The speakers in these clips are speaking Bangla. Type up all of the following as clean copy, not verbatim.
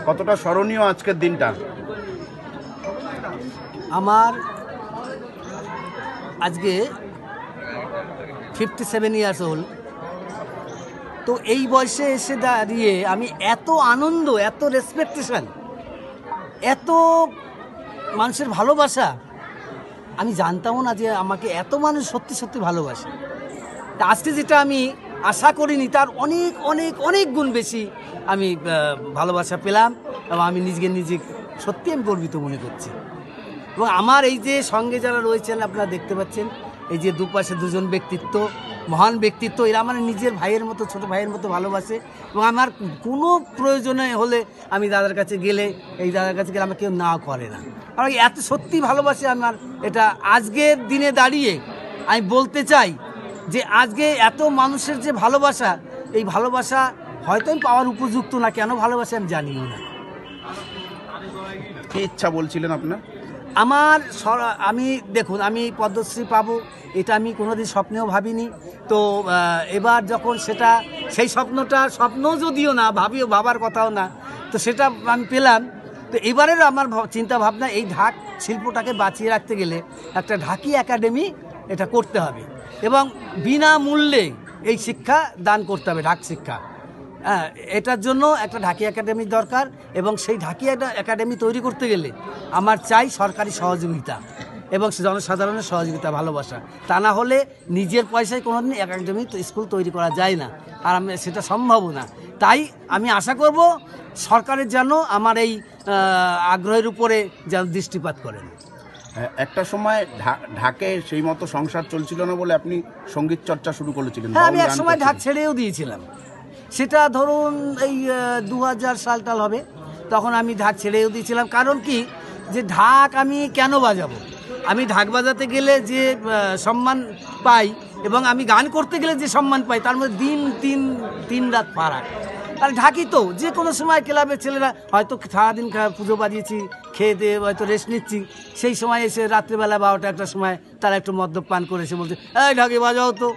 কতটা স্মরণীয় আজকের দিনটা? আমার আজকে 57 ইয়ার্স ওল্ড। তো এই বয়সে এসে দাঁড়িয়ে আমি এত আনন্দ, এত রেসপেক্টেশন, এত মানুষের ভালোবাসা আমি জানতামও না যে আমাকে এত মানুষ সত্যি সত্যি ভালোবাসে। তা আজকে যেটা আমি আশা করিনি তার অনেক অনেক অনেক গুণ বেশি আমি ভালোবাসা পেলাম এবং আমি নিজে সত্যি আমি গর্বিত মনে করছি। এবং আমার এই যে সঙ্গে যারা রয়েছেন আপনারা দেখতে পাচ্ছেন, এই যে দুপাশে দুজন ব্যক্তিত্ব, মহান ব্যক্তিত্ব, এরা আমার নিজের ভাইয়ের মতো, ছোটো ভাইয়ের মতো ভালোবাসে। এবং আমার কোনো প্রয়োজনে হলে আমি দাদার কাছে গেলে, এই দাদার কাছে গেলে আমাকে কেউ না করে না। আমার এত সত্যি ভালোবাসে আমার। এটা আজকের দিনে দাঁড়িয়ে আমি বলতে চাই যে আজকে এত মানুষের যে ভালোবাসা, এই ভালোবাসা হয়তো আমি পাওয়ার উপযুক্ত না, কেন ভালোবাসে আমি জানিও না। কি ইচ্ছা বলছিলেন আপনার? আমি দেখুন, আমি পদ্মশ্রী পাবো এটা আমি কোনোদিন স্বপ্নেও ভাবিনি। তো এবার যখন সেটা, সেই স্বপ্ন যদিও না ভাবার কথাও না, তো সেটা আমি পেলাম। তো এবারের আমার চিন্তা ভাবনা, এই ঢাক শিল্পটাকে বাঁচিয়ে রাখতে গেলে একটা ঢাকি একাডেমি এটা করতে হবে এবং বিনামূল্যে এই শিক্ষা দান করতে হবে, ঢাক শিক্ষা। হ্যাঁ, এটার জন্য একটা ঢাকি একাডেমির দরকার এবং সেই ঢাকি একাডেমি তৈরি করতে গেলে আমার চাই সরকারি সহযোগিতা এবং জনসাধারণের সহযোগিতা, ভালোবাসা। তা না হলে নিজের পয়সায় কোনোদিন একাডেমি স্কুল তৈরি করা যায় না, আর সেটা সম্ভবও না। তাই আমি আশা করব সরকারের যেন আমার এই আগ্রহের উপরে যেন দৃষ্টিপাত করেন। একটা সময় ঢাকে সেই মতো সংসার চলছিল না বলে আপনি সঙ্গীত চর্চা শুরু করেছিলেন। হ্যাঁ, আমি এক সময় ঢাক ছেড়েও দিয়েছিলাম। সেটা ধরুন এই 2000 সালটাল হবে, তখন আমি ঢাক ছেড়েও দিয়েছিলাম। কারণ কি, যে ঢাক আমি কেন বাজাবো? আমি ঢাক বাজাতে গেলে যে সম্মান পাই এবং আমি গান করতে গেলে যে সম্মান পাই, তার মধ্যে তিন রাত ফারাক। আর ঢাকি তো যে কোনো সময় ক্লাবের ছেলেরা হয়তো সারাদিন পুজো বাজিয়েছি, খেয়ে দিয়ে হয়তো রেস্ট নিচ্ছি, সেই সময় এসে রাত্রিবেলা 12টা একটা সময় তারা একটু মদ্যপান করে এসে বলছে, এই ঢাকি বাজাও তো।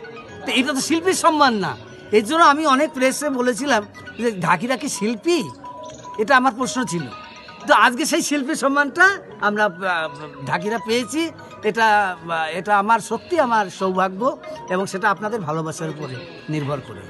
তো এটা তো শিল্পীর সম্মান না। এর জন্য আমি অনেক প্রেসে বলেছিলাম যে ঢাকিরা কি শিল্পী, এটা আমার প্রশ্ন ছিল। তো আজকে সেই শিল্পীর সম্মানটা আমরা ঢাকিরা পেয়েছি। এটা আমার সত্যি আমার সৌভাগ্য এবং সেটা আপনাদের ভালোবাসার উপরে নির্ভর করে।